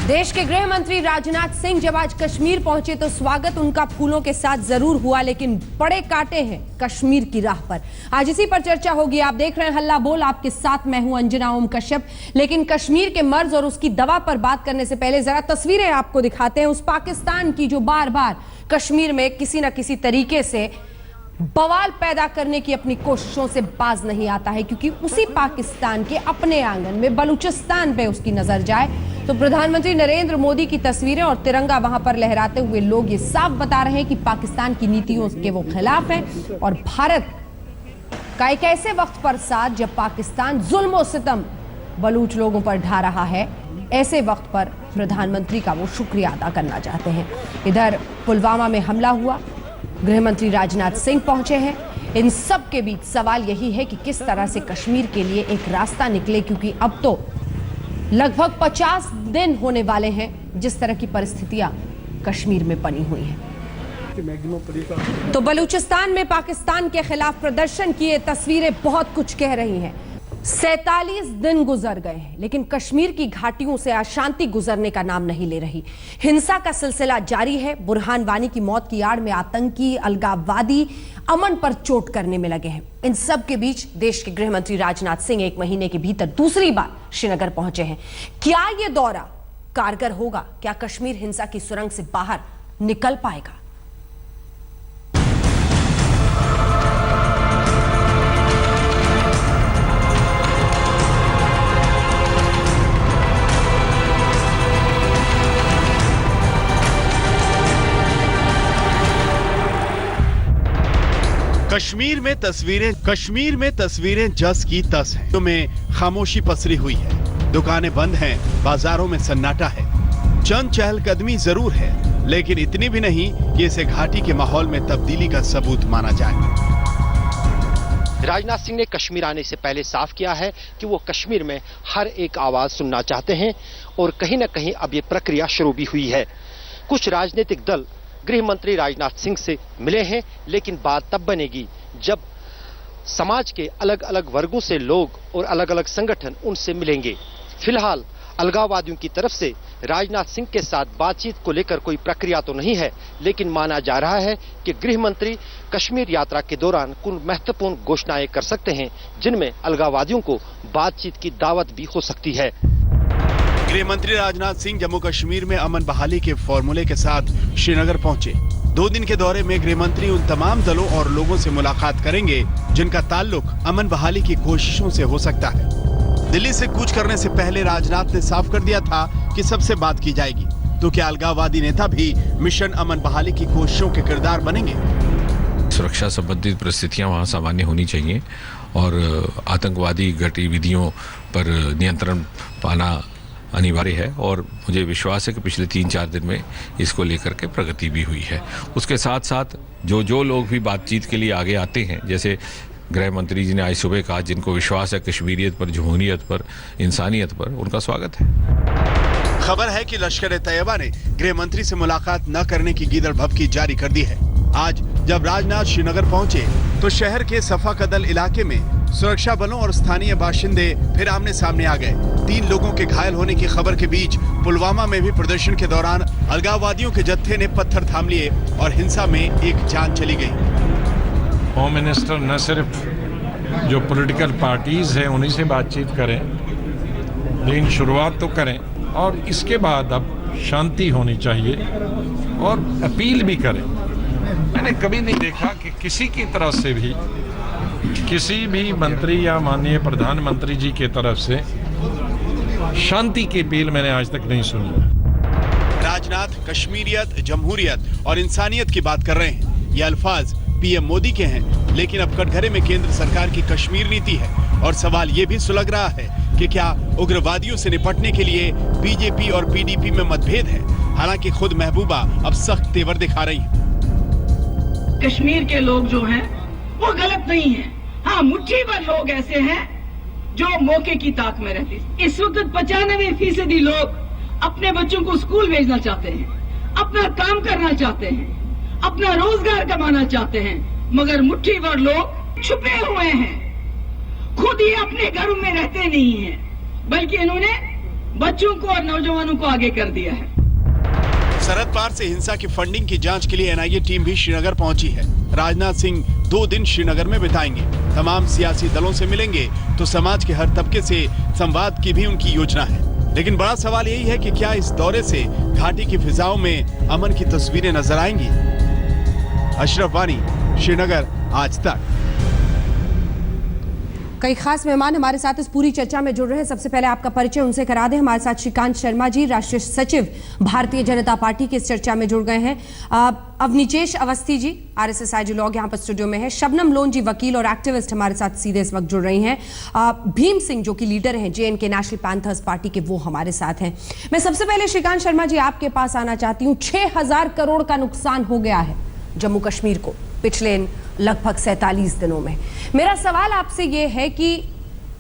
देश के गृह मंत्री राजनाथ सिंह जब आज कश्मीर पहुंचे तो स्वागत उनका फूलों के साथ जरूर हुआ, लेकिन बड़े कांटे हैं कश्मीर की राह पर। आज इसी पर चर्चा होगी। आप देख रहे हैं हल्ला बोल, आपके साथ मैं हूं अंजना ओम कश्यप। लेकिन कश्मीर के मर्ज और उसकी दवा पर बात करने से पहले जरा तस्वीरें आपको दिखाते हैं उस पाकिस्तान की जो बार बार कश्मीर में किसी ना किसी तरीके से बवाल पैदा करने की अपनी कोशिशों से बाज नहीं आता है, क्योंकि उसी पाकिस्तान के अपने आंगन में बलूचिस्तान पे उसकी नजर जाए तो प्रधानमंत्री नरेंद्र मोदी की तस्वीरें और तिरंगा वहां पर लहराते हुए लोग ये साफ बता रहे हैं कि पाकिस्तान की नीतियों के वो खिलाफ हैं और भारत का एक ऐसे वक्त पर साथ जब पाकिस्तान जुल्म और सितम बलूच लोगों पर ढा रहा है, ऐसे वक्त पर प्रधानमंत्री का वो शुक्रिया अदा करना चाहते हैं। इधर पुलवामा में हमला हुआ, गृह मंत्री राजनाथ सिंह पहुंचे हैं। इन सब के बीच सवाल यही है कि किस तरह से कश्मीर के लिए एक रास्ता निकले, क्योंकि अब तो लगभग 50 दिन होने वाले हैं जिस तरह की परिस्थितियां कश्मीर में बनी हुई हैं। तो बलूचिस्तान में पाकिस्तान के खिलाफ प्रदर्शन की ये तस्वीरें बहुत कुछ कह रही हैं। 47 दिन गुजर गए हैं, लेकिन कश्मीर की घाटियों से अशांति गुजरने का नाम नहीं ले रही। हिंसा का सिलसिला जारी है। बुरहान वानी की मौत की आड़ में आतंकी, अलगाववादी अमन पर चोट करने में लगे हैं। इन सब के बीच देश के गृह मंत्री राजनाथ सिंह 1 महीने के भीतर दूसरी बार श्रीनगर पहुंचे हैं। क्या यह दौरा कारगर होगा? क्या कश्मीर हिंसा की सुरंग से बाहर निकल पाएगा? कश्मीर में तस्वीरें जस की तस हैं। तो में खामोशी पसरी हुई है, दुकानें बंद हैं, बाजारों में सन्नाटा है। चंद चहलकदमी जरूर है, लेकिन इतनी भी नहीं कि इसे घाटी के माहौल में तब्दीली का सबूत माना जाए। राजनाथ सिंह ने कश्मीर आने से पहले साफ किया है कि वो कश्मीर में हर एक आवाज सुनना चाहते हैं और कहीं ना कहीं अब ये प्रक्रिया शुरू भी हुई है। कुछ राजनीतिक दल गृह मंत्री राजनाथ सिंह से मिले हैं, लेकिन बात तब बनेगी जब समाज के अलग अलग वर्गों से लोग और अलग अलग संगठन उनसे मिलेंगे। फिलहाल अलगाववादियों की तरफ से राजनाथ सिंह के साथ बातचीत को लेकर कोई प्रक्रिया तो नहीं है, लेकिन माना जा रहा है कि गृह मंत्री कश्मीर यात्रा के दौरान कुछ महत्वपूर्ण घोषणाएं कर सकते हैं, जिनमें अलगाववादियों को बातचीत की दावत भी हो सकती है। गृह मंत्री राजनाथ सिंह जम्मू कश्मीर में अमन बहाली के फॉर्मूले के साथ श्रीनगर पहुंचे। 2 दिन के दौरे में गृह मंत्री उन तमाम दलों और लोगों से मुलाकात करेंगे जिनका ताल्लुक अमन बहाली की कोशिशों से हो सकता है। दिल्ली से कूच करने से पहले राजनाथ ने साफ कर दिया था कि सबसे बात की जाएगी। तो क्या अलगाववादी नेता भी मिशन अमन बहाली की कोशिशों के किरदार बनेंगे? सुरक्षा संबंधित परिस्थितियां वहां सामान्य होनी चाहिए और आतंकवादी गतिविधियों पर नियंत्रण पाना अनिवार्य है, और मुझे विश्वास है कि पिछले 3-4 दिन में इसको लेकर के प्रगति भी हुई है। उसके साथ साथ जो लोग भी बातचीत के लिए आगे आते हैं, जैसे गृह मंत्री जी ने आज सुबह कहा, जिनको विश्वास है कश्मीरियत पर, जमहूरियत पर, इंसानियत पर, उनका स्वागत है। खबर है कि लश्कर तैयबा ने गृह मंत्री से मुलाकात न करने की गीदड़ भभकी जारी कर दी है। आज जब राजनाथ श्रीनगर पहुंचे तो शहर के सफा कदल इलाके में सुरक्षा बलों और स्थानीय बाशिंदे फिर आमने सामने आ गए। 3 लोगों के घायल होने की खबर के बीच पुलवामा में भी प्रदर्शन के दौरान अलगाववादियों के जत्थे ने पत्थर थाम लिए और हिंसा में एक जान चली गई। होम मिनिस्टर न सिर्फ जो पॉलिटिकल पार्टीज हैं उन्हीं से बातचीत करें, लेकिन शुरुआत तो करें और इसके बाद अब शांति होनी चाहिए और अपील भी करें। मैंने कभी नहीं देखा कि किसी की तरफ से भी, किसी भी मंत्री या माननीय प्रधानमंत्री जी की तरफ से शांति की अपील मैंने आज तक नहीं सुनी। राजनाथ कश्मीरियत, जमहूरियत और इंसानियत की बात कर रहे हैं। ये अल्फाज पीएम मोदी के हैं, लेकिन अब कटघरे में केंद्र सरकार की कश्मीर नीति है और सवाल ये भी सुलग रहा है कि क्या उग्रवादियों से निपटने के लिए बीजेपी और पीडीपी में मतभेद है। हालांकि खुद महबूबा अब सख्त तेवर दिखा रही है। कश्मीर के लोग जो हैं वो गलत नहीं है। हाँ, मुट्ठी भर लोग ऐसे हैं जो मौके की ताक में रहते हैं। इस वक्त 95% लोग अपने बच्चों को स्कूल भेजना चाहते हैं, अपना काम करना चाहते हैं, अपना रोजगार कमाना चाहते हैं, मगर मुट्ठी भर लोग छुपे हुए हैं। खुद ही अपने घरों में रहते नहीं हैं, बल्कि इन्होंने बच्चों को और नौजवानों को आगे कर दिया है। सरहद पार से हिंसा की फंडिंग की जांच के लिए एनआईए टीम भी श्रीनगर पहुंची है। राजनाथ सिंह 2 दिन श्रीनगर में बिताएंगे, तमाम सियासी दलों से मिलेंगे तो समाज के हर तबके से संवाद की भी उनकी योजना है। लेकिन बड़ा सवाल यही है कि क्या इस दौरे से घाटी की फिजाओं में अमन की तस्वीरें नजर आएंगी? अशरफ वानी, श्रीनगर, आज तक। कई खास मेहमान हमारे साथ इस पूरी चर्चा में जुड़ रहे हैं। सबसे पहले आपका परिचय उनसे करा दें। हमारे साथ श्रीकांत शर्मा जी, राष्ट्रीय सचिव भारतीय जनता पार्टी की इस चर्चा में जुड़ गए हैं। अवनीचेश अवस्थी जी, आरएसएस आइडियोलॉग यहाँ पर स्टूडियो में है। शबनम लोन जी, वकील और एक्टिविस्ट, हमारे साथ सीधे इस वक्त जुड़ रही हैं। भीम सिंह जो कि लीडर हैं JNK नेशनल पैंथर्स पार्टी के, वो हमारे साथ हैं। मैं सबसे पहले श्रीकांत शर्मा जी आपके पास आना चाहती हूँ। 6000 करोड़ का नुकसान हो गया है जम्मू कश्मीर को पिछले लगभग 47 दिनों में। मेरा सवाल आपसे यह है कि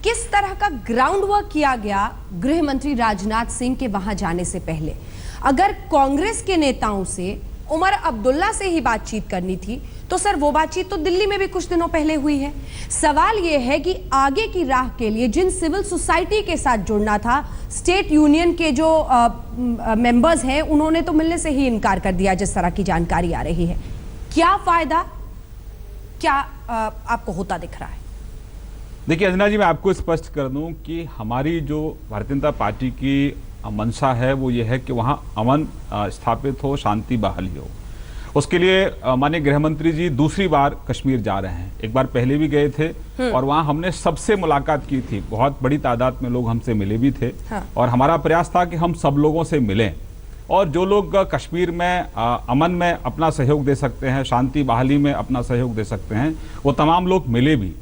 किस तरह का ग्राउंड वर्क किया गया गृह मंत्री राजनाथ सिंह के वहां जाने से पहले? अगर कांग्रेस के नेताओं से उमर अब्दुल्ला से ही बातचीत करनी थी तो सर वो बातचीत तो दिल्ली में भी कुछ दिनों पहले हुई है। सवाल यह है कि आगे की राह के लिए जिन सिविल सोसाइटी के साथ जुड़ना था, स्टेट यूनियन के जो मेंबर्स हैं, उन्होंने तो मिलने से ही इनकार कर दिया, जिस तरह की जानकारी आ रही है। क्या फायदा, क्या आपको होता दिख रहा है? देखिए अंजना जी, मैं आपको स्पष्ट कर दूं कि हमारी जो भारतीय जनता पार्टी की मंशा है वो ये है कि वहाँ अमन स्थापित हो, शांति बहाली हो। उसके लिए माननीय गृह मंत्री जी दूसरी बार कश्मीर जा रहे हैं। एक बार पहले भी गए थे और वहाँ हमने सबसे मुलाकात की थी। बहुत बड़ी तादाद में लोग हमसे मिले भी थे। और हमारा प्रयास था कि हम सब लोगों से मिलें और जो लोग कश्मीर में अमन में अपना सहयोग दे सकते हैं, शांति बहाली में अपना सहयोग दे सकते हैं, वो तमाम लोग मिले भी।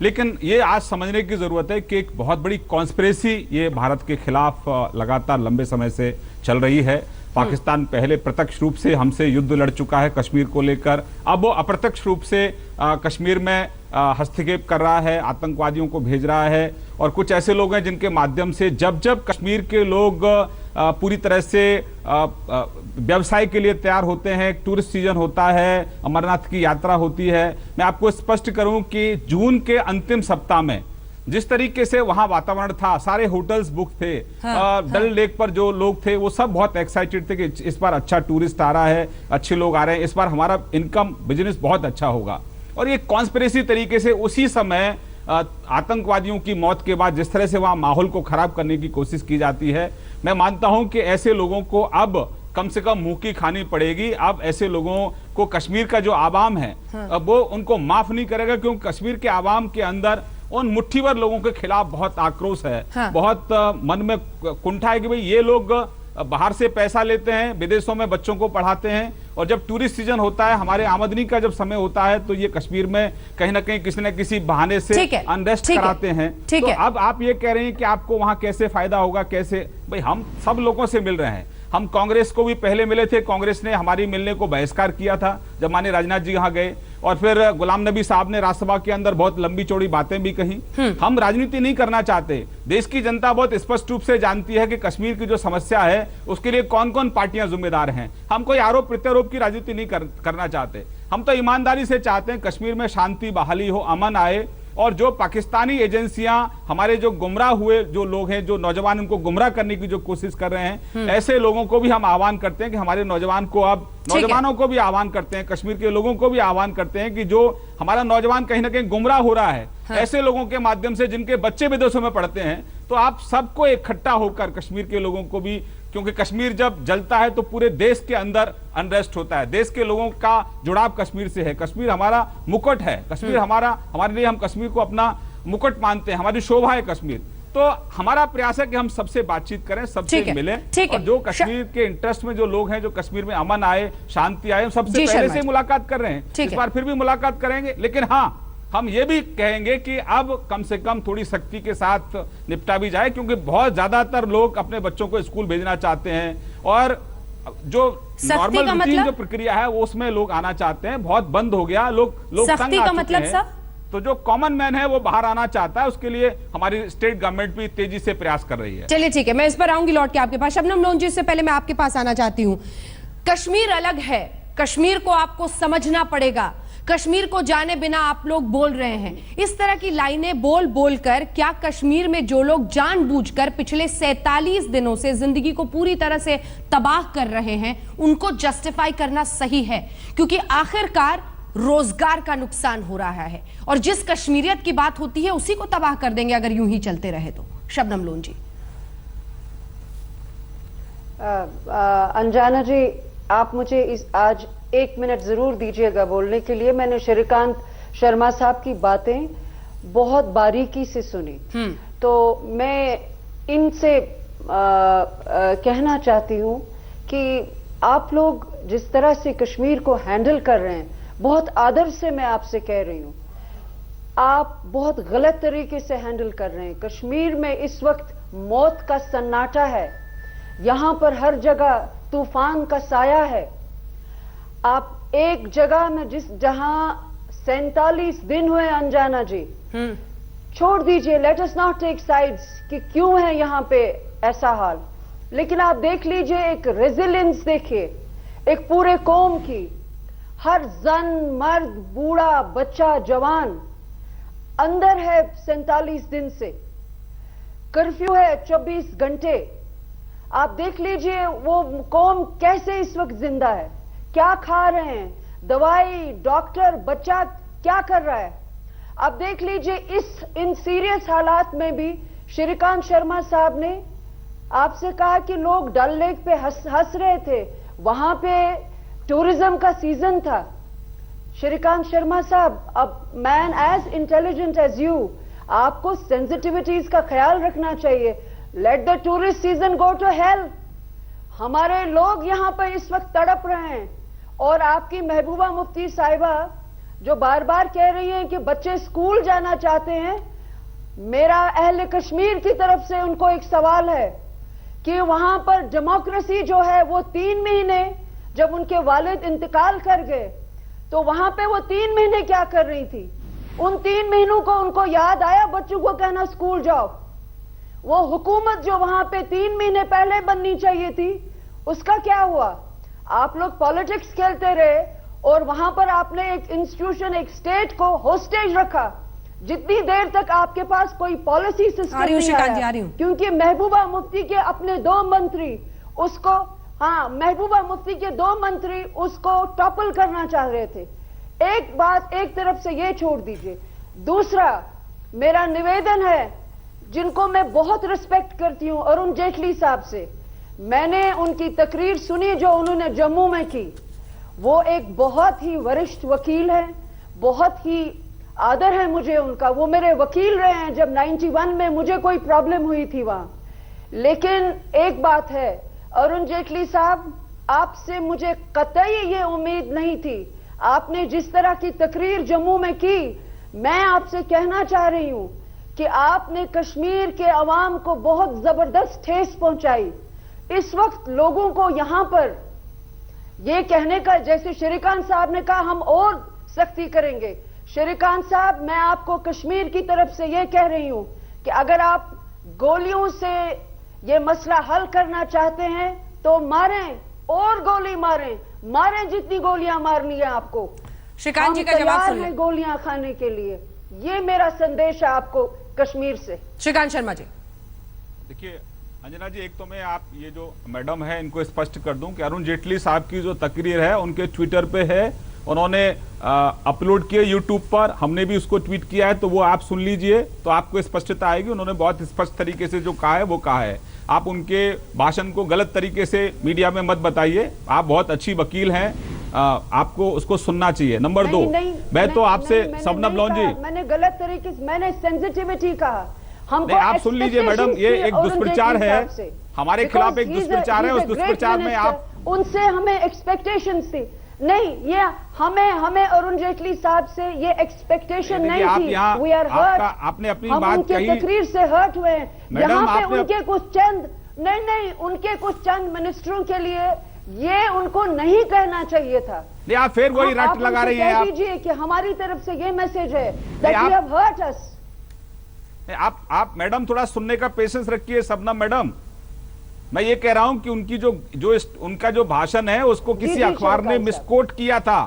लेकिन ये आज समझने की ज़रूरत है कि एक बहुत बड़ी कॉन्स्पिरेसी ये भारत के खिलाफ लगातार लंबे समय से चल रही है। पाकिस्तान पहले प्रत्यक्ष रूप से हमसे युद्ध लड़ चुका है कश्मीर को लेकर, अब वो अप्रत्यक्ष रूप से कश्मीर में हस्तक्षेप कर रहा है, आतंकवादियों को भेज रहा है। और कुछ ऐसे लोग हैं जिनके माध्यम से जब जब कश्मीर के लोग पूरी तरह से व्यवसाय के लिए तैयार होते हैं, टूरिस्ट सीजन होता है, अमरनाथ की यात्रा होती है। मैं आपको स्पष्ट करूं कि जून के अंतिम सप्ताह में जिस तरीके से वहां वातावरण था, सारे होटल्स बुक थे। डल लेक पर जो लोग थे वो सब बहुत एक्साइटेड थे कि इस बार अच्छा टूरिस्ट आ रहा है, अच्छे लोग आ रहे हैं, इस बार हमारा इनकम बिजनेस बहुत अच्छा होगा। और ये कॉन्स्पिरेसी तरीके से उसी समय आतंकवादियों की मौत के बाद जिस तरह से वहां माहौल को खराब करने की कोशिश की जाती है, मैं मानता हूं कि ऐसे लोगों को अब कम से कम मुंह की खानी पड़ेगी। अब ऐसे लोगों को कश्मीर का जो आवाम है अब वो उनको माफ नहीं करेगा, क्योंकि कश्मीर के आवाम के अंदर उन मुट्ठी भर लोगों के खिलाफ बहुत आक्रोश है। बहुत मन में कुंठा है कि भाई ये लोग बाहर से पैसा लेते हैं, विदेशों में बच्चों को पढ़ाते हैं, और जब टूरिस्ट सीजन होता है, हमारे आमदनी का जब समय होता है, तो ये कश्मीर में कहीं ना कहीं किसी न किसी बहाने से अनरेस्ट कराते हैं। तो अब आप ये कह रहे हैं कि आपको वहां कैसे फायदा होगा, कैसे? भाई हम सब लोगों से मिल रहे हैं। हम कांग्रेस को भी पहले मिले थे, कांग्रेस ने हमारी मिलने को बहिष्कार किया था जब माननीय राजनाथ जी यहाँ गए, और फिर गुलाम नबी साहब ने राज्यसभा के अंदर बहुत लंबी चौड़ी बातें भी कही। हम राजनीति नहीं करना चाहते। देश की जनता बहुत स्पष्ट रूप से जानती है कि कश्मीर की जो समस्या है उसके लिए कौन कौन पार्टियां जिम्मेदार हैं। हम कोई आरोप प्रत्यारोप की राजनीति नहीं करना चाहते। हम तो ईमानदारी से चाहते हैं कश्मीर में शांति बहाली हो, अमन आए, और जो पाकिस्तानी एजेंसियां हमारे जो गुमराह हुए जो लोग हैं, जो नौजवान उनको गुमराह करने की जो कोशिश कर रहे हैं, ऐसे लोगों को भी हम आह्वान करते हैं कि हमारे नौजवान को, अब नौजवानों को भी आह्वान करते हैं, कश्मीर के लोगों को भी आह्वान करते हैं कि जो हमारा नौजवान कहीं ना कहीं गुमराह हो रहा है, ऐसे लोगों के माध्यम से जिनके बच्चे विदेशों में पढ़ते हैं, तो आप सबको इकट्ठा होकर कश्मीर के लोगों को भी, क्योंकि कश्मीर जब जलता है तो पूरे देश के अंदर अनरेस्ट होता है। देश के लोगों का जुड़ाव कश्मीर से है। कश्मीर हमारा मुकुट है, कश्मीर हमारे लिए, हम कश्मीर को अपना मुकुट मानते हैं, हमारी शोभा है कश्मीर। तो हमारा प्रयास है कि हम सबसे बातचीत करें, सबसे मिलें, और जो कश्मीर के इंटरेस्ट में जो लोग हैं, जो कश्मीर में अमन आए, शांति आए, सबसे पहले से मुलाकात कर रहे हैं। इस बार फिर भी मुलाकात करेंगे, लेकिन हाँ, हम ये भी कहेंगे कि अब कम से कम थोड़ी सख्ती के साथ निपटा भी जाए, क्योंकि बहुत ज्यादातर लोग अपने बच्चों को स्कूल भेजना चाहते हैं, और जो नॉर्मल रूटीन जो प्रक्रिया है वो उसमें लोग आना चाहते हैं। बहुत बंद हो गया, लोग तंग आ चुके हैं। तो जो कॉमन मैन है वो बाहर आना चाहता है, उसके लिए हमारी स्टेट गवर्नमेंट भी तेजी से प्रयास कर रही है। चलिए ठीक है, मैं इस पर आऊंगी लौट के आपके पास। शबनम लोन जी, से पहले मैं आपके पास आना चाहती हूँ। कश्मीर अलग है, कश्मीर को आपको समझना पड़ेगा। कश्मीर को जाने बिना आप लोग बोल रहे हैं। इस तरह की लाइनें बोल बोल कर क्या कश्मीर में जो लोग जानबूझकर पिछले 47 दिनों से जिंदगी को पूरी तरह से तबाह कर रहे हैं उनको जस्टिफाई करना सही है? क्योंकि आखिरकार रोजगार का नुकसान हो रहा है और जिस कश्मीरियत की बात होती है उसी को तबाह कर देंगे अगर यूं ही चलते रहे तो। शबनम लोन जी। अंजना जी, आप मुझे आज 1 मिनट जरूर दीजिएगा बोलने के लिए। मैंने श्रीकांत शर्मा साहब की बातें बहुत बारीकी से सुनी, तो मैं इनसे कहना चाहती हूं कि आप लोग जिस तरह से कश्मीर को हैंडल कर रहे हैं, बहुत आदर से मैं आपसे कह रही हूं, आप बहुत गलत तरीके से हैंडल कर रहे हैं। कश्मीर में इस वक्त मौत का सन्नाटा है, यहां पर हर जगह तूफान का साया है। आप एक जगह में जहां 47 दिन हुए अंजना जी, छोड़ दीजिए, let us not take sides कि क्यों है यहां पे ऐसा हाल, लेकिन आप देख लीजिए, एक रेजिलियंस देखिए एक पूरे कौम की, हर जन मर्द बूढ़ा बच्चा जवान अंदर है 47 दिन से, कर्फ्यू है 24 घंटे। आप देख लीजिए वो कौम कैसे इस वक्त जिंदा है, क्या खा रहे हैं, दवाई, डॉक्टर, बच्चा क्या कर रहा है। आप देख लीजिए इन सीरियस हालात में भी श्रीकांत शर्मा साहब ने आपसे कहा कि लोग डल लेक पे हंस रहे थे, वहां पे टूरिज्म का सीजन था। श्रीकांत शर्मा साहब, अब man as intelligent as you, आपको सेंसिटिविटीज का ख्याल रखना चाहिए। Let the tourist season go to hell. हमारे लोग यहां पर इस वक्त तड़प रहे हैं और आपकी महबूबा मुफ्ती साहिबा जो बार बार कह रही हैं कि बच्चे स्कूल जाना चाहते हैं, मेरा अहले कश्मीर की तरफ से उनको एक सवाल है कि वहां पर डेमोक्रेसी जो है वो 3 महीने, जब उनके वालिद इंतकाल कर गए तो वहां पे वो 3 महीने क्या कर रही थी? उन 3 महीनों को उनको याद आया बच्चों को कहना स्कूल जाओ। वो हुकूमत जो वहां पे 3 महीने पहले बननी चाहिए थी, उसका क्या हुआ? आप लोग पॉलिटिक्स खेलते रहे और वहां पर आपने एक इंस्टीट्यूशन, एक स्टेट को होस्टेज रखा जितनी देर तक आपके पास कोई पॉलिसी सिस्टम नहीं आया, क्योंकि महबूबा मुफ्ती के अपने 2 मंत्री उसको, महबूबा मुफ्ती के 2 मंत्री उसको टॉपल करना चाह रहे थे। एक बात एक तरफ से ये छोड़ दीजिए। दूसरा, मेरा निवेदन है, जिनको मैं बहुत रिस्पेक्ट करती हूं, अरुण जेटली साहब से, मैंने उनकी तकरीर सुनी जो उन्होंने जम्मू में की। वो एक बहुत ही वरिष्ठ वकील है, बहुत ही आदर है मुझे उनका। वो मेरे वकील रहे हैं जब 91 में मुझे कोई प्रॉब्लम हुई थी वहां। लेकिन एक बात है अरुण जेटली साहब, आपसे मुझे कतई ये उम्मीद नहीं थी। आपने जिस तरह की तकरीर जम्मू में की, मैं आपसे कहना चाह रही हूं कि आपने कश्मीर के अवाम को बहुत जबरदस्त ठेस पहुंचाई। इस वक्त लोगों को यहां पर ये कहने का, जैसे श्रीकांत साहब ने कहा हम और सख्ती करेंगे, श्रीकांत साहब मैं आपको कश्मीर की तरफ से ये कह रही हूं कि अगर आप गोलियों से ये मसला हल करना चाहते हैं तो मारें और गोली मारें जितनी गोलियां मारनी है आपको। श्रीकांत जी का जवाब सुन लें। गोलियां खाने के लिए ये मेरा संदेश है आपको कश्मीर से। श्रीकांत शर्मा जी। देखिए अंजना जी, एक तो मैं आप ये जो मैडम है इनको स्पष्ट कर दूं कि अरुण जेटली साहब की जो तकरीर है उनके ट्विटर पे है, उन्होंने अपलोड किए यूट्यूब पर, हमने भी उसको ट्वीट किया है, तो वो आप सुन लीजिए तो आपको स्पष्टता आएगी। उन्होंने बहुत स्पष्ट तरीके से जो कहा है वो कहा है। आप उनके भाषण को गलत तरीके से मीडिया में मत बताइए, आप बहुत अच्छी वकील हैं, आपको उसको सुनना चाहिए। नंबर 2, मैं तो आपसे शबनम लोन जी, मैंने गलत तरीके से, मैंने सेंसिटिविटी कहा। नहीं, आप सुन लीजिए मैडम, ये एक दुष्प्रचार है, हमारे खिलाफ एक दुष्प्रचार है, उस दुष्प्रचार में आप, उनसे हमें एक्सपेक्टेशंस थी नहीं, ये हमें अरुण जेटली साहब से ये एक्सपेक्टेशन नहीं थी। We are hurt. आपने अपनी हम बात उनके कही, तकरीर से हर्ट हुए हैं। यहाँ पे उनके कुछ चंद उनके कुछ चंद मिनिस्टरों के लिए ये उनको नहीं कहना चाहिए था। नहीं, आप फिर वही रट लगा रही हैं। आप दीजिए कि हमारी तरफ से ये मैसेज है that you have hurt us। आप मैडम थोड़ा सुनने का पेशेंस रखिए। शबनम मैडम, मैं ये कह रहा हूं कि उनकी जो उनका जो भाषण है उसको किसी अखबार ने मिसकोट किया था।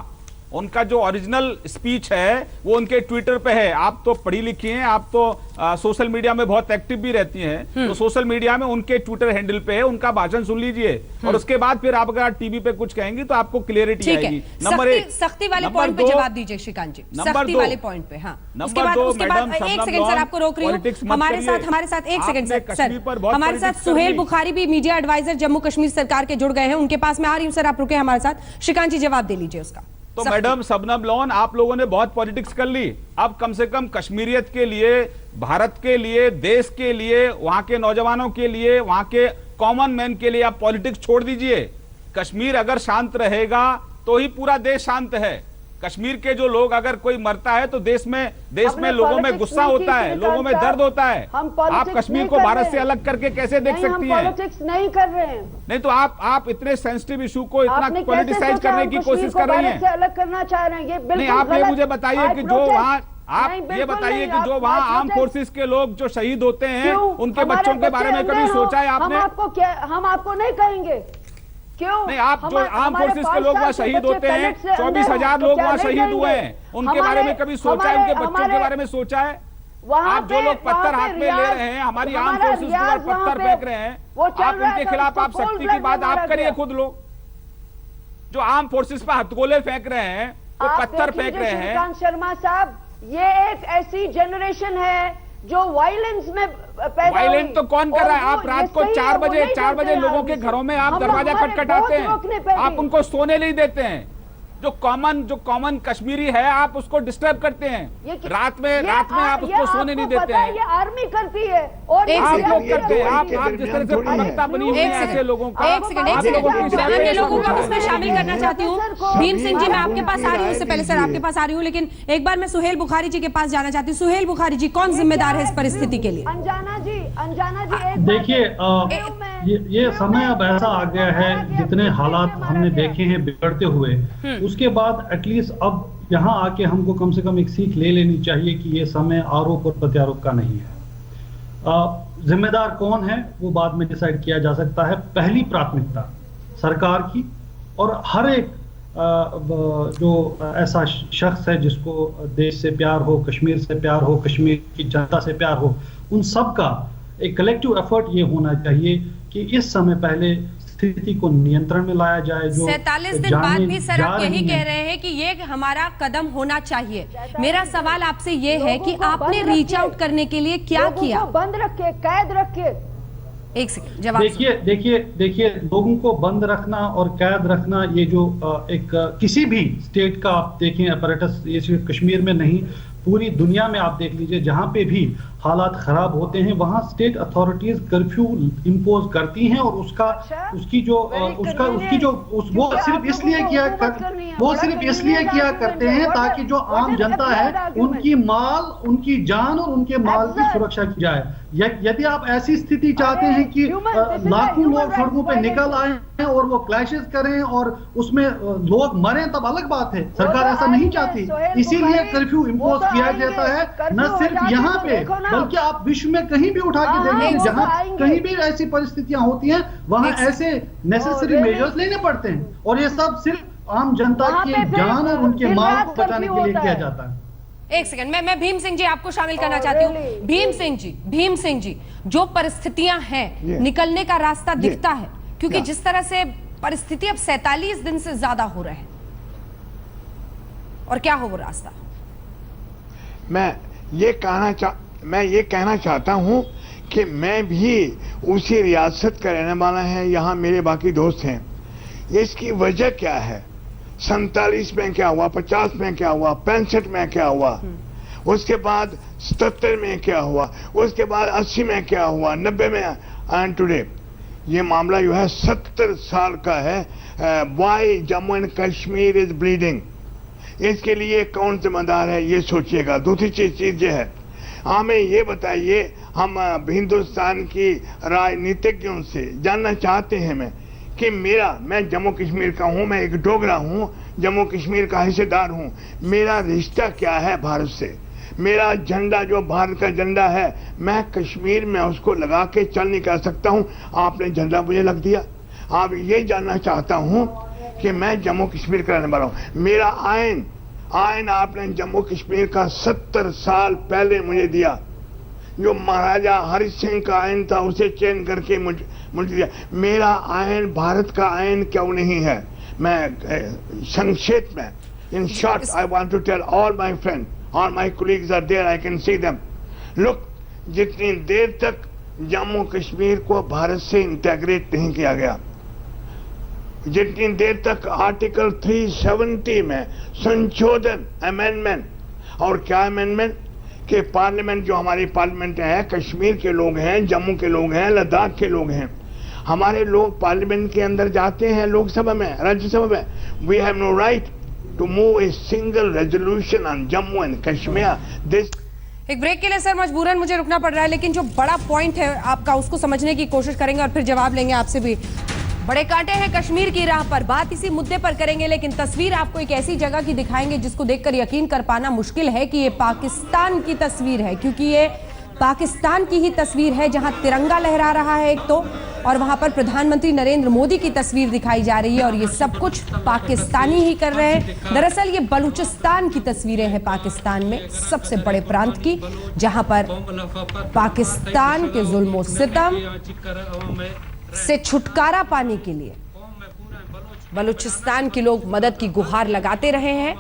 उनका जो ओरिजिनल स्पीच है वो उनके ट्विटर पे है। आप तो पढ़ी लिखी हैं, आप तो सोशल मीडिया में बहुत एक्टिव भी रहती हैं, तो सोशल मीडिया में उनके ट्विटर हैंडल पे है, उनका भाषण सुन लीजिए और उसके बाद फिर आप अगर टीवी पे कुछ कहेंगी तो आपको क्लियरिटी आएगी। नंबर 1 सख्ती वाले पॉइंट पे जवाब दीजिए श्रीकांत जी, सख्ती वाले पॉइंट पे। हाँ, उसके बाद एक सेकंड सर, आपको रोक रही हूँ, हमारे साथ एक सेकंड सर, हमारे साथ सुहेल बुखारी भी मीडिया एडवाइजर जम्मू कश्मीर सरकार के जुड़ गए हैं, उनके पास मैं आ रही हूँ सर, आप रुके हमारे साथ। श्रीकांत जी जवाब दे लीजिए उसका। तो मैडम शबनम लोन, आप लोगों ने बहुत पॉलिटिक्स कर ली, अब कम से कम कश्मीरियत के लिए, भारत के लिए, देश के लिए, वहां के नौजवानों के लिए, वहां के कॉमन मैन के लिए आप पॉलिटिक्स छोड़ दीजिए। कश्मीर अगर शांत रहेगा तो ही पूरा देश शांत है। कश्मीर के जो लोग, अगर कोई मरता है तो देश में लोगों में गुस्सा होता है, लोगों में दर्द होता है। आप कश्मीर को भारत से अलग करके कैसे देख सकती हैं? पॉलिटिक्स नहीं कर रहे हैं। नहीं तो आप इतने सेंसिटिव इशू को इतना पॉलिटिसाइज करने की कोशिश कर रही हैं। अलग करना चाह रहे हैं, ये बिल्कुल नहीं, आप ये मुझे बताइए कि जो वहाँ, आप ये बताइए कि जो वहाँ आर्म फोर्सेस के लोग जो शहीद होते हैं, उनके बच्चों के बारे में कभी सोचा है आपने? हम आपको नहीं कहेंगे क्यों? नहीं, आप जो आर्म फोर्सेस के लोग वहाँ शहीद होते हैं, 24,000 लोग वहाँ शहीद हुए हैं, उनके बारे में कभी सोचा है? उनके बच्चों के बारे में सोचा है? आप जो लोग पत्थर हाथ में ले रहे हैं, हमारी आर्म फोर्सेस के ऊपर पत्थर फेंक रहे हैं, आप उनके खिलाफ आप सख्ती की बात आप करिए। खुद लोग जो आर्म फोर्सेस पर हथगोले फेंक रहे हैं, वो पत्थर फेंक रहे हैं। श्रीकांत शर्मा साहब, ये एक ऐसी जनरेशन है जो वायलेंस में वायलेंस तो कौन कर रहा है? आप रात को 4 बजे लोगों के घरों में आप दरवाजा खटखटाते हैं, आप उनको सोने नहीं देते हैं। जो कॉमन कश्मीरी है, आप उसको डिस्टर्ब करते हैं। रात में आप उसको सोने नहीं देते हैं। ये आर्मी करती है और आप लोग करते हैं। आप जिस तरह से प्रवक्ता बनी हुई है ऐसे लोगों का, एक सेकंड मैं अन्य लोगों को उसमें शामिल करना चाहती हूँ। भीम सिंह जी, मैं आपके पास आ रही हूँ, उससे पहले सर आपके पास आ रही हूँ, लेकिन एक बार मैं सुहेल बुखारी जी के पास जाना चाहती हूँ। सुहेल बुखारी जी, कौन जिम्मेदार है इस परिस्थिति के लिए? अंजाना जी देखिए, ये समय अब ऐसा आ गया है, जितने हालात हमने देखे हैं बिगड़ते हुए, उसके बाद एटलीस्ट अब यहाँ आके हमको कम से कम एक सीख ले लेनी चाहिए कि ये समय आरोप और प्रत्यारोप का नहीं है। जिम्मेदार कौन है वो बाद में डिसाइड किया जा सकता है। पहली प्राथमिकता सरकार की और हर एक जो ऐसा शख्स है जिसको देश से प्यार हो, कश्मीर से प्यार हो, कश्मीर की जनता से प्यार हो, उन सब का एक कलेक्टिव एफर्ट ये होना चाहिए कि इस समय पहले स्थिति को नियंत्रण में लाया जाए। जो 47 दिन बाद भी सर आप यही कह रहे हैं कि ये हमारा कदम होना चाहिए। मेरा सवाल आपसे ये है कि आपने रीच आउट करने के लिए क्या किया? बंद रखे, कैद रखे। एक सेकंड जवाब। देखिए लोगों को बंद रखना और कैद रखना, ये जो एक किसी भी स्टेट का आप देखें अपैरेटस, ये सिर्फ कश्मीर में नहीं पूरी दुनिया में आप देख लीजिए, जहां पे भी हालात खराब होते हैं वहां स्टेट अथॉरिटीज कर्फ्यू इंपोज करती हैं और वो सिर्फ इसलिए किया करते हैं ताकि जो आम जनता है उनकी जान और उनके माल की सुरक्षा की जाए। यदि आप ऐसी स्थिति चाहते हैं कि लाखों लोग सड़कों पे निकल आए और वो क्लैशेस करें और उसमें लोग मरें, तब अलग बात है। सरकार ऐसा नहीं चाहती, इसीलिए कर्फ्यू इंपोज किया जाता है। न सिर्फ यहाँ पे बल्कि आप विश्व में कहीं भी उठा के देखें, जहाँ कहीं भी ऐसी परिस्थितियां होती हैं वहां ऐसे नेसेसरी मेजर्स लेने पड़ते हैं और ये सब सिर्फ आम जनता की जान और उनके माल को बचाने के लिए किया जाता है। एक सेकंड, मैं भीम सिंह जी आपको शामिल करना चाहती हूँ। भीम सिंह जी, जो परिस्थितियां हैं, निकलने का रास्ता दिखता है, क्योंकि जिस तरह से परिस्थिति अब 47 दिन से ज्यादा हो रहे हैं, और क्या हो वो रास्ता? मैं ये कहना चाहता हूं कि मैं भी उसी रियासत का रहने वाला है, यहाँ मेरे बाकी दोस्त हैं। इसकी वजह क्या है? 47 में क्या हुआ, 50 में क्या हुआ, 65 में क्या हुआ, उसके बाद 77 में क्या हुआ, उसके बाद 80 में क्या हुआ, 90 में एंड टुडे। ये मामला जो है 70 साल का है। Why Jammu and Kashmir is bleeding, इसके लिए कौन जिम्मेदार है ये सोचिएगा। दूसरी चीज ये है, हमें ये बताइए, हम हिंदुस्तान की राजनीतिज्ञों से जानना चाहते हैं कि मैं जम्मू कश्मीर का हूं, मैं एक डोगरा हूं, जम्मू कश्मीर का हिस्सेदार हूं, मेरा रिश्ता क्या है भारत से? मेरा झंडा जो भारत का झंडा है, मैं कश्मीर में उसको लगा के चल नहीं कर सकता हूं। आपने झंडा मुझे लग दिया। आप ये जानना चाहता हूं कि मैं जम्मू कश्मीर का रहने वाला हूं, मेरा आयन आयन आपने जम्मू कश्मीर का 70 साल पहले मुझे दिया। जो महाराजा हरि सिंह का आयन था उसे चेंज करके मुझे दिया। मेरा आयन भारत का आयन क्यों नहीं है? मैं संक्षेप में, in short, I want to tell all my friend, all my colleagues are there, I can see them. Look, जितनी देर तक जम्मू कश्मीर को भारत से इंटेग्रेट नहीं किया गया, जितनी देर तक आर्टिकल 370 में संशोधन, अमेंडमेंट, और क्या अमेंडमेंट कि पार्लियामेंट, जो हमारी पार्लियामेंट है, कश्मीर के लोग हैं, जम्मू के लोग हैं, लद्दाख के लोग हैं, हमारे लोग पार्लियामेंट के अंदर जाते हैं, लोकसभा में, राज्यसभा में। We have no right to move a single resolution on Jammu and Kashmir. This एक ब्रेक के लिए सर मजबूरन मुझे रुकना पड़ रहा है, लेकिन जो बड़ा पॉइंट है आपका उसको समझने की कोशिश करेंगे और फिर जवाब लेंगे आपसे भी। बड़े कांटे हैं कश्मीर की राह पर, बात इसी मुद्दे पर करेंगे, लेकिन तस्वीर आपको एक ऐसी जगह की दिखाएंगे जिसको देखकर यकीन कर पाना मुश्किल है कि ये पाकिस्तान की तस्वीर है, क्योंकि ये पाकिस्तान की ही तस्वीर है जहां तिरंगा लहरा रहा है एक तो, और वहां पर प्रधानमंत्री नरेंद्र मोदी की तस्वीर दिखाई जा रही है, और ये सब कुछ पाकिस्तानी ही कर रहे हैं। दरअसल ये बलूचिस्तान की तस्वीरें हैं, पाकिस्तान में सबसे बड़े प्रांत की, जहां पर पाकिस्तान के जुल्म सितम से छुटकारा पाने के लिए बलूचिस्तान के लोग मदद की गुहार लगाते रहे हैं।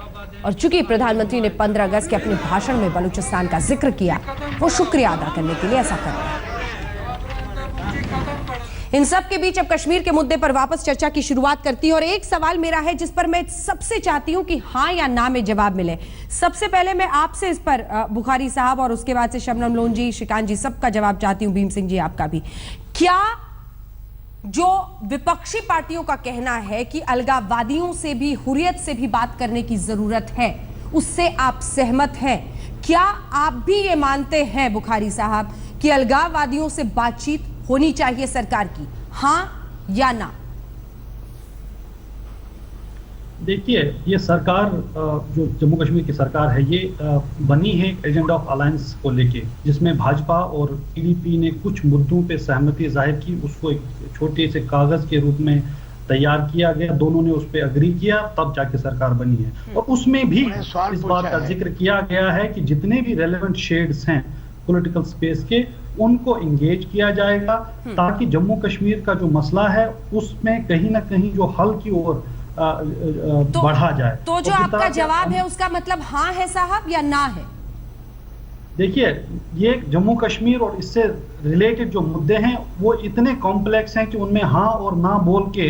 और चूंकि प्रधानमंत्री ने 15 अगस्त के अपने भाषण में बलूचिस्तान का जिक्र किया, वो शुक्रिया अदा करने के लिए ऐसा कर रहे हैं। इन सब के बीच अब कश्मीर के मुद्दे पर वापस चर्चा की शुरुआत करती है, और एक सवाल मेरा है जिस पर मैं सबसे चाहती हूं कि हां या ना में जवाब मिले। सबसे पहले मैं आपसे इस पर बुखारी साहब, और उसके बाद से शबनम लोन जी, श्रीकांत जी, सबका जवाब चाहती हूं, भीम सिंह जी आपका भी। क्या जो विपक्षी पार्टियों का कहना है कि अलगाववादियों से भी, हुर्रियत से भी बात करने की जरूरत है, उससे आप सहमत हैं? क्या आप भी ये मानते हैं बुखारी साहब कि अलगाववादियों से बातचीत होनी चाहिए सरकार की, हां या ना? देखिए, ये सरकार, जो जम्मू कश्मीर की सरकार है, ये बनी है एजेंडा ऑफ अलायंस को लेके, जिसमें भाजपा और पीडीपी ने कुछ मुद्दों पे सहमति जाहिर की, उसको एक छोटे से कागज के रूप में तैयार किया गया, दोनों ने उस पर अग्री किया, तब जाके सरकार बनी है। और उसमें भी इस बात का जिक्र किया गया है कि जितने भी रेलेवेंट शेड्स हैं पॉलिटिकल स्पेस के, उनको इंगेज किया जाएगा, ताकि जम्मू कश्मीर का जो मसला है उसमें कहीं ना कहीं जो हल की ओर बढ़ा जाए। तो जो आपका जवाब है उसका मतलब हाँ है साहब या ना है? देखिए, ये जम्मू कश्मीर और इससे रिलेटेड जो मुद्दे हैं वो इतने कॉम्प्लेक्स हैं कि उनमें हाँ और ना बोल के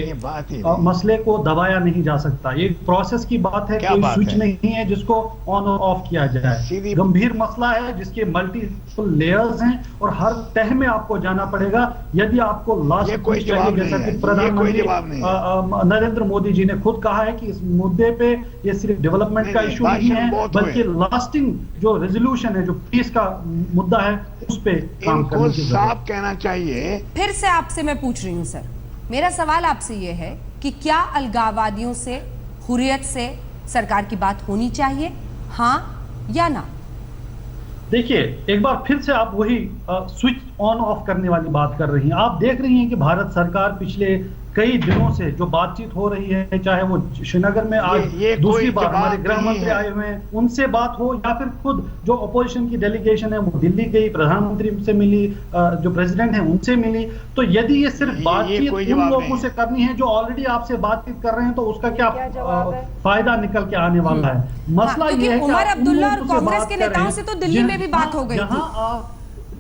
मसले को दबाया नहीं जा सकता। ये प्रोसेस की बात है, कोई स्विच नहीं है जिसको ऑन और ऑफ किया जाए। गंभीर मसला है जिसके मल्टीपल लेयर्स हैं और हर तह में आपको जाना पड़ेगा यदि आपको लास्ट चाहिए। जैसा कि प्रधानमंत्री नरेंद्र मोदी जी ने खुद कहा है कि इस मुद्दे पे ये सिर्फ डेवलपमेंट का इशू नहीं है, बल्कि लास्टिंग जो रेजोल्यूशन है, जो पीस का मुद्दा है, उस पे काम करने की साफ कहना चाहिए। फिर से आपसे मैं पूछ रही हूं सर, मेरा सवाल आपसे यह है कि क्या अलगाववादियों से, हुर्रियत से सरकार की बात होनी चाहिए, हां या ना? देखिए, एक बार फिर से आप वही स्विच ऑन ऑफ करने वाली बात कर रही हैं। आप देख रही हैं कि भारत सरकार पिछले कई दिनों से जो बातचीत हो रही है, चाहे वो श्रीनगर में आज दूसरी बार हमारे गृह मंत्री आए हुए हैं, उनसे बात हो, या फिर खुद जो अपोजिशन की डेलीगेशन है वो दिल्ली गई, प्रधानमंत्री से मिली, जो प्रेसिडेंट है उनसे मिली। तो यदि ये सिर्फ बातचीत उन लोगों से करनी है जो ऑलरेडी आपसे बातचीत कर रहे हैं, तो उसका क्या फायदा निकल के आने वाला है? मसला ये है कि उमर अब्दुल्ला और कांग्रेस के नेताओं से तो दिल्ली में भी बात हो गई थी। आप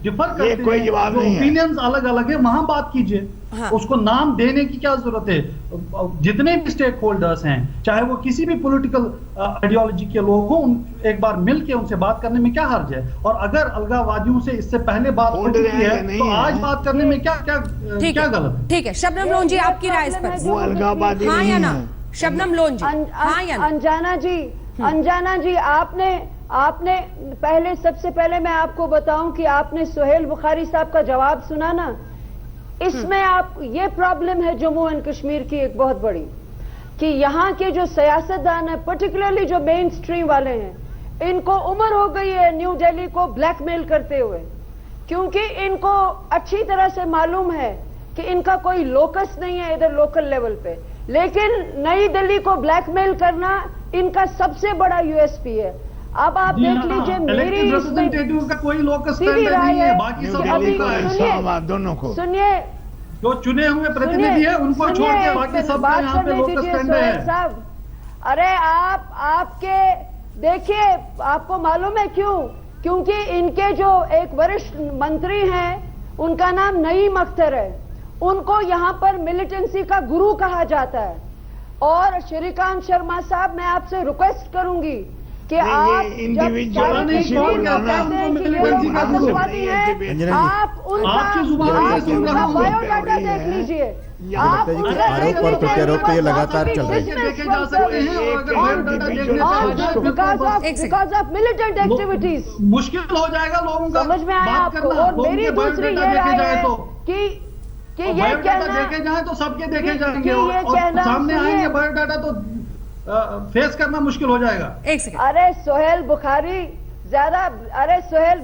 डिफर करते हैं, जो ओपिनियन्स अलग अलग है, वहां बात कीजिए। हाँ। उसको नाम देने की क्या जरूरत है? जितने भी स्टेक होल्डर्स हैं, चाहे वो किसी भी पॉलिटिकल आइडियोलॉजी के लोग हों, एक बार मिलके उनसे बात करने में क्या हर्ज है? और अगर अलगाववादियों से इससे पहले बात हो चुकी है तो आज बात करने में क्या गलत है? ठीक है, शबनम लोन जी, आपकी राय इस पर? वो अलगाववादी हाँ या ना? शबनम लोन जी, हाँ या ना? अंजाना जी, आपने पहले, सबसे पहले मैं आपको बताऊं कि आपने सुहेल बुखारी साहब का जवाब सुना ना, इसमें आप, ये प्रॉब्लम है जम्मू एंड कश्मीर की एक बहुत बड़ी, कि यहाँ के जो सियासतदान है, पर्टिकुलरली जो मेन स्ट्रीम वाले हैं, इनको उम्र हो गई है न्यू दिल्ली को ब्लैकमेल करते हुए, क्योंकि इनको अच्छी तरह से मालूम है कि इनका कोई लोकस नहीं है इधर लोकल लेवल पे, लेकिन नई दिल्ली को ब्लैकमेल करना इनका सबसे बड़ा यूएसपी है। अब आप देख लीजिए मेरी रिप्रेजेंटेटिव का कोई लोकस सीधी स्टैंड राय नहीं है है, बाकी सब अभी दोनों को सुनिए, जो चुने हुए प्रतिनिधि है उनको छोड़ के बाकी सब बात यहाँ पे करने लोकस दीजिए स्टैंड सोहेल है। साहब। अरे आपके देखिए, आपको मालूम है क्यों? क्योंकि इनके जो एक वरिष्ठ मंत्री हैं उनका नाम नईम अख्तर है, उनको यहाँ पर मिलिटेंसी का गुरु कहा जाता है। और श्रीकांत शर्मा साहब, मैं आपसे रिक्वेस्ट करूंगी कि आप आप उनका बायोडाटा देख लीजिए। आप आरोप और प्रत्यारोप तो ये लगातार चल रहे हैं। देखे जा सकते हैं और अगर बायोडाटा देखने बिकॉज ऑफ मिलिटेंट एक्टिविटीज मुश्किल हो जाएगा लोगों का समझ में आया बात आपको। करना। और मेरी दूसरी ये राय है कि ये बायोडाटा कहना देखे जाए तो सबके देखे जाएंगे कि ये और कहना सामने सुनिए। आएंगे बायोडाटा तो फेस करना मुश्किल हो जाएगा। एक सेकंड। अरे सोहेल बुखारी ज्यादा, अरे सोहेल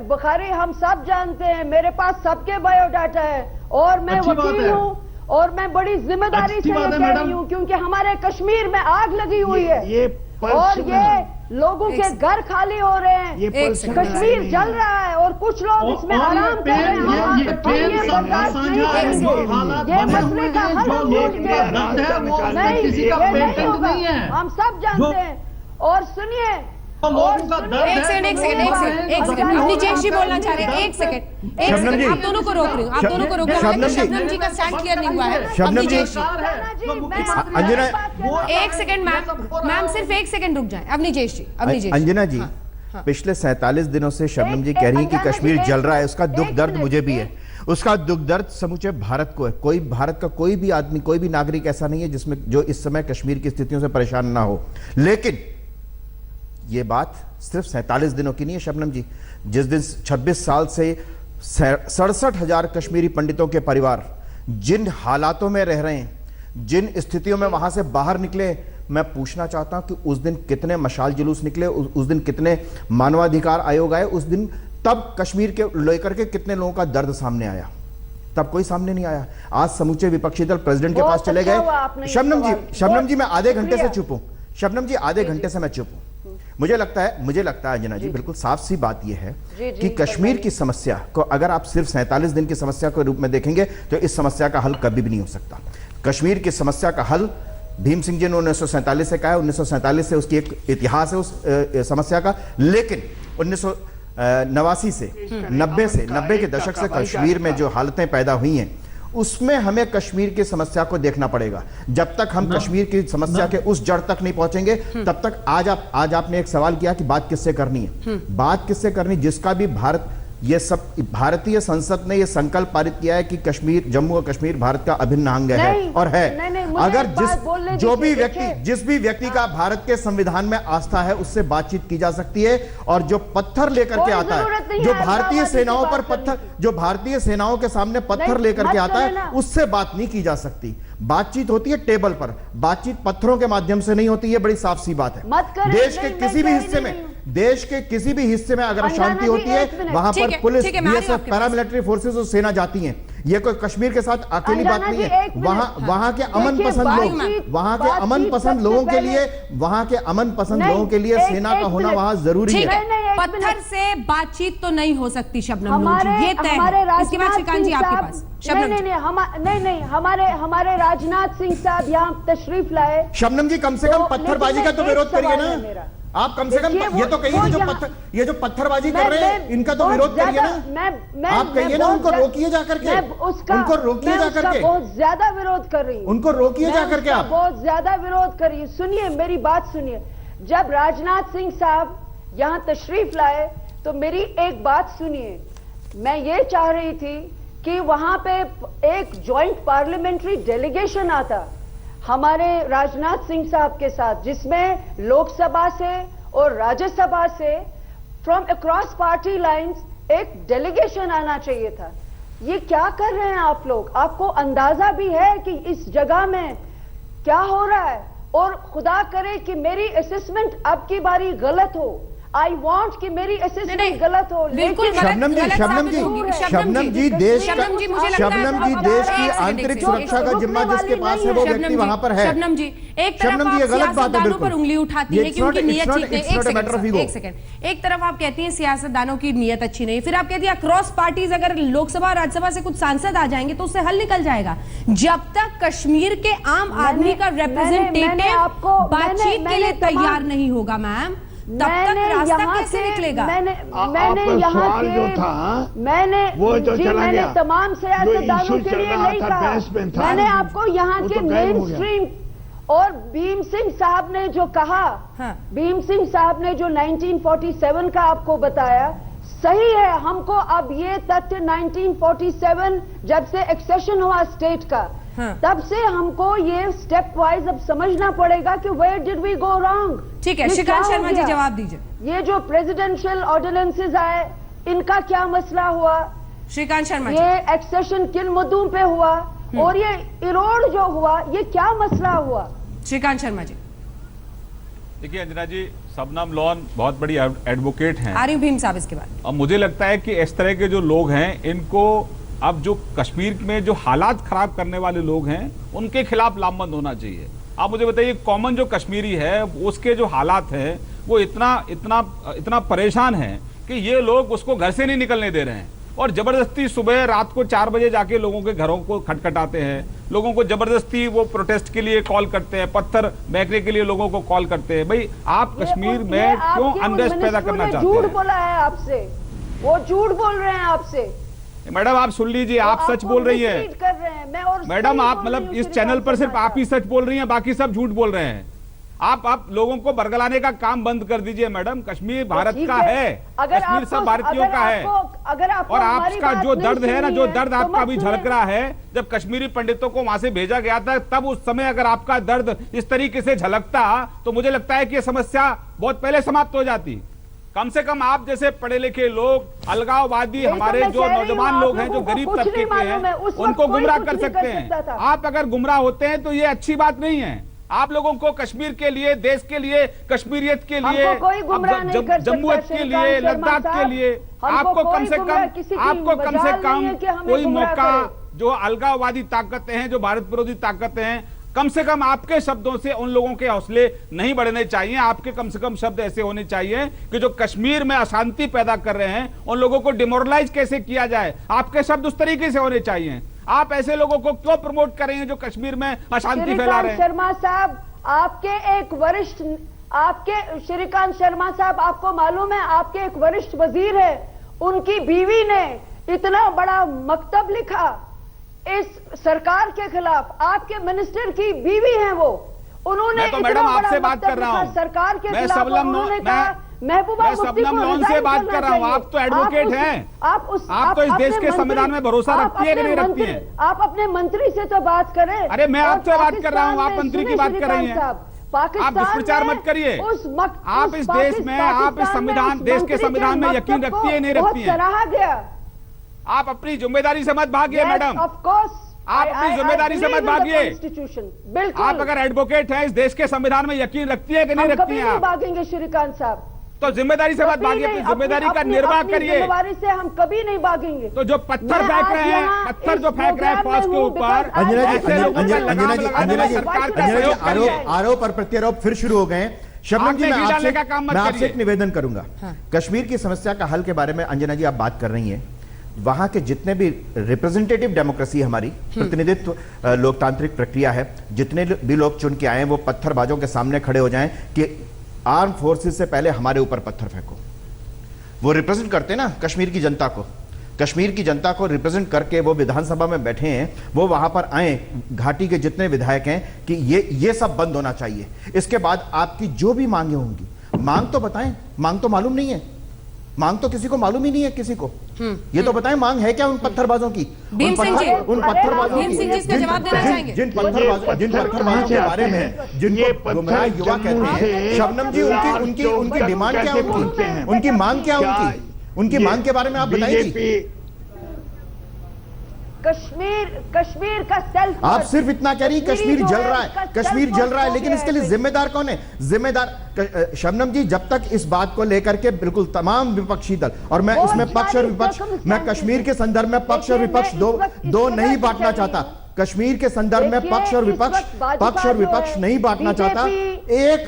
बुखारी हम सब जानते हैं, मेरे पास सबके बायोडाटा है और मैं अच्छी बात वकील है। हूँ और मैं बड़ी जिम्मेदारी अच्छी से ये बात है, कह मैडम। रही हूँ क्योंकि हमारे कश्मीर में आग लगी हुई है ये और ये लोगों के घर खाली हो रहे हैं, कश्मीर जल रहा है और कुछ लोग इसमें आराम कर रहे हैं। ये पेन बर्दाश्त नहीं करेंगे। ये मसले का हल हम ढूंढ के नहीं, किसी का ये नहीं पेटेंट होगा। नहीं है। हम सब जानते हैं। और सुनिए, लोगों का दर्द एक सेकंड अपनी जय श्री बोलना चाह रहे हैं। एक सेकंड आप दोनों को रोक रही हूँ, आप दोनों को रोक रही हूँ। शबनम जी का स्टैंड क्लियर नहीं हुआ है। शबनम जी, अंजना, एक सेकंड मैम सिर्फ एक सेकंड रुक जाए। अवनी जय श्री, अवनी जय श्री। अंजना जी, पिछले 47 दिनों से शबनम जी कह रही हैं कि कश्मीर जल रहा है, उसका दुख दर्द मुझे भी है, उसका दुख दर्द समूचे भारत को है। कोई भारत का कोई भी आदमी, कोई भी नागरिक ऐसा नहीं है जिसमें जो इस समय कश्मीर की स्थितियों से परेशान ना हो। लेकिन ये बात सिर्फ 47 दिनों की नहीं है शबनम जी। जिस दिन 26 साल से 67,000 कश्मीरी पंडितों के परिवार जिन हालातों में रह रहे हैं, जिन स्थितियों में वहां से बाहर निकले, मैं पूछना चाहता हूं कि उस दिन कितने मशाल जुलूस निकले, उस दिन कितने मानवाधिकार आयोग आए, उस दिन तब कश्मीर के लेकर के कितने लोगों का दर्द सामने आया? तब कोई सामने नहीं आया। आज समूचे विपक्षी दल प्रेसिडेंट के पास चले गए। शबनम जी मैं आधे घंटे से चुप हूं। शबनम जी आधे घंटे से मैं चुप हूं। मुझे लगता है अंजना जी बिल्कुल साफ सी बात यह है कि कश्मीर की समस्या को अगर आप सिर्फ 47 दिन की समस्या के रूप में देखेंगे तो इस समस्या का हल कभी भी नहीं हो सकता। कश्मीर की समस्या का हल भीम सिंह जी ने 1947 से कहा है, 1947 से उसकी एक इतिहास है उस समस्या का। लेकिन 1989 से 90 के दशक से कश्मीर में जो हालतें पैदा हुई हैं उसमें हमें कश्मीर की समस्या को देखना पड़ेगा। जब तक हम कश्मीर की समस्या के उस जड़ तक नहीं पहुंचेंगे तब तक आज आपने एक सवाल किया कि बात किससे करनी है। बात किससे करनी, जिसका भी ये सब भारतीय संसद ने ये संकल्प पारित किया है कि कश्मीर, जम्मू और कश्मीर भारत का अभिन्न अंग है और है। अगर जिस भी व्यक्ति का भारत के संविधान में आस्था है उससे बातचीत की जा सकती है। और जो पत्थर लेकर के आता है, जो भारतीय सेनाओं पर पत्थर, जो भारतीय सेनाओं के सामने पत्थर लेकर के आता है, उससे बात नहीं की जा सकती। बातचीत होती है टेबल पर, बातचीत पत्थरों के माध्यम से नहीं होती है। बड़ी साफ सी बात है। देश के किसी भी हिस्से में अगर शांति होती है वहां पर पुलिस, बीएसएफ, पैरामिलिट्री फोर्सेस और सेना जाती हैं। ये कोई कश्मीर के साथ अकेली बात नहीं है। वहां के अमन पसंद लोग, वहां के अमन पसंद लोगों के लिए, वहां के अमन पसंद लोगों के लिए सेना का होना वहां जरूरी है। पत्थर से बातचीत तो नहीं हो सकती शबनम जी, ये तय है। इसके बाद श्रीकांत जी आपके पास। नहीं, हमारे राजनाथ सिंह साहब यहाँ तशरीफ लाए। शबनम जी कम से कम पत्थरबाजी का तो विरोध करिए ना। आप कम से कम ये तो कहिए जो पत्थरबाजी कर रहे हैं इनका तो विरोध करिए ना। आप कहिए ना उनको रोकिए जाकर के, उनको रोकिए जाकर के। बहुत ज्यादा विरोध कर रही हूँ, उनको रोकिए जाकर के। आप बहुत ज्यादा विरोध कर रही हूँ। सुनिए मेरी बात सुनिए। जब राजनाथ सिंह साहब यहाँ तशरीफ लाए तो मेरी एक बात सुनिए। मैं ये चाह रही थी कि वहां पे एक ज्वाइंट पार्लियामेंट्री डेलीगेशन आता हमारे राजनाथ सिंह साहब के साथ, जिसमें लोकसभा से और राज्यसभा से फ्रॉम अक्रॉस पार्टी लाइंस एक डेलीगेशन आना चाहिए था। ये क्या कर रहे हैं आप लोग? आपको अंदाजा भी है कि इस जगह में क्या हो रहा है? और खुदा करे कि मेरी असेसमेंट अब की बारी गलत हो, आई वॉन्ट कि मेरी असेसमेंट गलत हो, बिल्कुल लेकिन गलत- शबनम जी, गलत शबनम साबित होगी। जी, शबनम जी, देश का, शबनम जी, मुझे लगता है शबनम जी, आप- देश एक की सेकंड, आंतरिक एक सेकंड। सुरक्षा का जिम्मा जिसके पास है वो व्यक्ति वहां पर है। शबनम जी, एक तरफ शबनम आप जी, ये गलत बात है सियासतदानों बिल्कुल। पर उंगली उठाती ये है कि it's उनकी not- नियत it's not- ठीक नहीं। it's not a matter of ego। एक सेकंड, एक तरफ आप कहती हैं सियासतदानों की नियत अच्छी नहीं, फिर आप कहती हैं अक्रॉस पार्टीज अगर लोकसभा और राज्यसभा से कुछ सांसद आ जाएंगे तो उससे हल निकल जाएगा। जब तक कश्मीर के आम आदमी का रिप्रेजेंटेटिव बातचीत के लिए तैयार नहीं होगा मैम, तब तक रास्ता कैसे निकलेगा? मैंने आपका यहाँ सवाल जो था, मैंने वो तो जी, चला मैंने गया। तमाम सियासतदानों जो के issue लिए चल रहा नहीं था, कहा। बहस में था, मैंने आपको यहाँ वो के तो गायब मेन हो गया। स्ट्रीम और भीम सिंह साहब ने जो कहा, भीम सिंह साहब ने जो 1947 का आपको बताया, सही है। हमको अब ये तथ्य 1947 जब से एक्सेशन हुआ स्टेट का, तब से हमको ये स्टेप वाइज अब समझना पड़ेगा कि where did we go wrong. ठीक है, श्रीकांत शर्मा जी जवाब दीजिए। ये जो प्रेसिडेंशियल ऑर्डिनेंसेस आए, इनका क्या मसला हुआ? श्रीकांत शर्मा जी, ये एक्सेशन किन मुद्दों पे हुआ और ये इरोड जो हुआ, ये क्या मसला हुआ? श्रीकांत शर्मा जी। देखिए अंजना जी, शबनम लोन बहुत बड़ी एडवोकेट हैं। आरिफ भीम साहब इसके बाद। अब मुझे लगता है कि इस तरह के जो लोग हैं, इनको अब जो कश्मीर में जो हालात खराब करने वाले लोग हैं उनके खिलाफ लामबंद होना चाहिए। आप मुझे बताइए, कॉमन जो कश्मीरी है उसके जो हालात हैं वो इतना परेशान है कि ये लोग उसको घर से नहीं निकलने दे रहे हैं और जबरदस्ती सुबह रात को 4 बजे जाके लोगों के घरों को खटखटाते हैं, लोगों को जबरदस्ती वो प्रोटेस्ट के लिए कॉल करते हैं, पत्थर फेंकने के लिए लोगों को कॉल करते हैं। भाई आप कश्मीर में क्यों अनरेस्ट पैदा करना चाहते झूठ हैं? बोला है आपसे, वो झूठ बोल रहे हैं आपसे। मैडम आप सुन लीजिए, आप सच बोल रही है कर रहे हैं, मैं और मैडम। आप मतलब इस चैनल पर सिर्फ आप ही सच बोल रही हैं, बाकी सब झूठ बोल रहे हैं। आप लोगों को बरगलाने का काम बंद कर दीजिए मैडम। कश्मीर भारत का है, कश्मीर सब भारतीयों का है। और आपका जो दर्द है ना, जो दर्द आपका भी झलक रहा है, जब कश्मीरी पंडितों को वहां से भेजा गया था, तब उस समय अगर आपका दर्द इस तरीके से झलकता तो मुझे लगता है कि यह समस्या बहुत पहले समाप्त हो जाती। कम से कम आप जैसे पढ़े लिखे लोग, अलगाववादी हमारे जो नौजवान लोग हैं, जो गरीब तबके के हैं, उनको गुमराह कर सकते हैं। आप अगर गुमराह होते हैं तो ये अच्छी बात नहीं है। आप लोगों को कश्मीर के लिए, देश के लिए, कश्मीरियत के लिए, जम्मूत के लिए, लद्दाख के लिए आपको कम से कम कोई मौका, जो अलगाववादी ताकतें हैं, जो भारत विरोधी ताकतें हैं, कम से कम आपके शब्दों से उन लोगों के हौसले नहीं बढ़ने चाहिए। आपके कम से कम शब्द ऐसे होने चाहिए कि जो कश्मीर में अशांति पैदा कर रहे हैं उन लोगों को डिमोरलाइज कैसे किया जाए, आपके शब्द उस तरीके से होने चाहिए। आप ऐसे लोगों को क्यों प्रमोट कर रहे हैं जो कश्मीर में अशांति फैला रहे हैं? शर्मा साहब, आपके एक वरिष्ठ, आपके श्रीकांत शर्मा साहब, आपको मालूम है आपके एक वरिष्ठ वजीर है, उनकी बीवी ने इतना बड़ा मकतब लिखा इस सरकार के खिलाफ। आपके मिनिस्टर की बीवी हैं वो, उन्होंने मैं तो मैडम आपसे बात कर रहा हूं, सरकार के खिलाफ। मैं शबनम लोन से बात कर रहा हूं। आप तो एडवोकेट हैं, आप तो इस देश के संविधान में भरोसा रखती है कि नहीं रखती है? आप अपने मंत्री से तो बात करें। अरे मैं आपसे बात कर रहा हूं, आप मंत्री की बात कर रही हैं। आप दुष्प्रचार मत करिए। आप इस देश में, आप इस संविधान, देश के संविधान में यकीन रखती है नहीं रखती है? सराहा गया। आप अपनी जिम्मेदारी से मत भागिए मैडम, आप अपनी जिम्मेदारी से मत भागिए। आप अगर एडवोकेट हैं, इस देश के संविधान में यकीन रखती है कि नहीं रखती हैं? आप भागेंगे श्रीकांत साहब, तो जिम्मेदारी से मत भागिए, अपनी जिम्मेदारी का निर्वाह करिए। जिम्मेदारी से हम कभी नहीं भागेंगे। तो जो पत्थर फेंक रहे हैं, पत्थर जो फेंक रहे हैं फौज के ऊपर, आरोप और प्रत्यारोप फिर शुरू हो गए। शबनम जी, मैं आपसे एक निवेदन करूंगा। कश्मीर की समस्या का हल के बारे में अंजना जी आप बात कर रही हैं। वहां के जितने भी रिप्रेजेंटेटिव डेमोक्रेसी, हमारी प्रतिनिधित्व लोकतांत्रिक प्रक्रिया है, जितने भी लोग चुन के आए हैं, वो पत्थरबाजों के सामने खड़े हो जाएं कि आर्म फोर्सेस से पहले हमारे ऊपर पत्थर फेंको। वो रिप्रेजेंट करते हैं ना कश्मीर की जनता को, कश्मीर की जनता को रिप्रेजेंट करके वो विधानसभा में बैठे हैं, वो वहां पर आए, घाटी के जितने विधायक हैं, कि ये सब बंद होना चाहिए। इसके बाद आपकी जो भी मांगे होंगी, मांग तो बताएं। मांग तो मालूम नहीं है, मांग तो किसी को मालूम ही नहीं है किसी को। ये तो बताएं मांग है क्या उन पत्थरबाजों की, भीम सिंह जी, उन पत्थरबाजों की, जिन पत्थरबाजों के बारे में जिनको गुमराह युवा कहते हैं। शबनम जी, उनकी डिमांड क्या, उनकी मांग क्या, उनकी मांग के बारे में आप बताइए। कश्मीर का सेल्फ, आप सिर्फ इतना कह रही कश्मीर जल रहा है, कश्मीर जल रहा है, लेकिन इसके लिए जिम्मेदार कौन है? जिम्मेदार शबनम जी, जब तक इस बात को लेकर के बिल्कुल तमाम विपक्षी दल, और मैं इसमें पक्ष और विपक्ष, मैं कश्मीर के संदर्भ में पक्ष और विपक्ष दो नहीं बांटना चाहता। कश्मीर के संदर्भ में पक्ष और विपक्ष नहीं बांटना चाहता। एक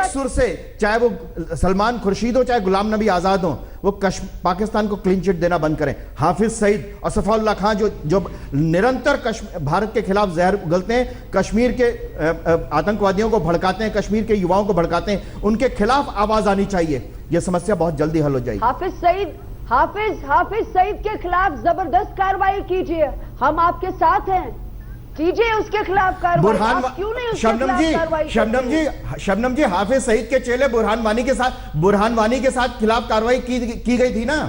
सुर से चाहे वो सलमान खुर्शीद हो चाहे गुलाम नबी आजाद हो, वो पाकिस्तान को क्लीन चिट देना बंद करें। हाफिज सईद और सफाउल्लाह खान जो निरंतर भारत के खिलाफ जहर उगलते हैं, कश्मीर के आतंकवादियों को भड़काते हैं, कश्मीर के युवाओं को भड़काते हैं, उनके खिलाफ आवाज आनी चाहिए। यह समस्या बहुत जल्दी हल हो जाएगी। हाफिज सईद के खिलाफ जबरदस्त कार्रवाई कीजिए, हम आपके साथ हैं, कीजिए उसके खिलाफ कार्रवाई। क्यों नहीं उसके खिलाफ कार्रवाई? शबनम जी, हाफिज सईद के चेले बुरहान वानी के साथ खिलाफ कार्रवाई की गई थी ना।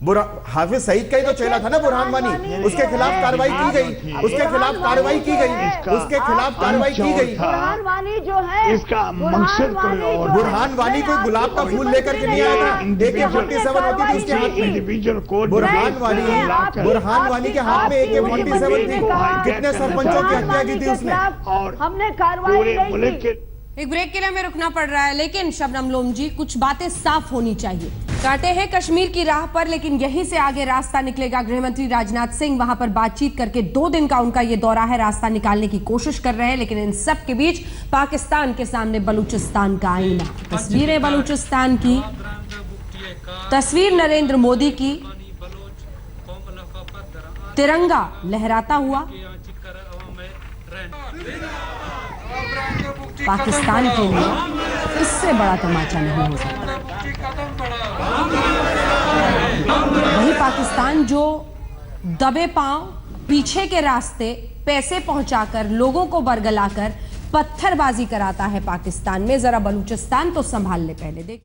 हाफिज सईद का ही तो चेला था ना बुरहान वानी, उसके खिलाफ कार्रवाई की गई, बुरहान वानी जो है, इसका मकसद बुरहान वानी कोई गुलाब का फूल लेकर के नहीं आया था, AK-47 होती थी उसके हाथ में। बुरहान वानी के हाथ में AK-47 थी। कितने सरपंचों की हत्या की थी उसने? और हमने कार्रवाई नहीं की। एक ब्रेक के लिए हमें रुकना पड़ रहा है, लेकिन शबनम लोम जी, कुछ बातें साफ होनी चाहिए। कांटे हैं कश्मीर की राह पर, लेकिन यहीं से आगे रास्ता निकलेगा। गृहमंत्री राजनाथ सिंह वहां पर बातचीत करके 2 दिन का उनका ये दौरा है, रास्ता निकालने की कोशिश कर रहे हैं, लेकिन इन सब के बीच पाकिस्तान के सामने बलूचिस्तान का आईना। तस्वीरें बलूचिस्तान की, तस्वीर नरेंद्र मोदी की, तिरंगा लहराता हुआ। पाकिस्तान के लिए इससे बड़ा तमाचा नहीं हो सकता। वही पाकिस्तान जो दबे पांव, पीछे के रास्ते पैसे पहुंचाकर, लोगों को बरगलाकर पत्थरबाजी कराता है पाकिस्तान में। जरा बलूचिस्तान तो संभाल ले पहले। देख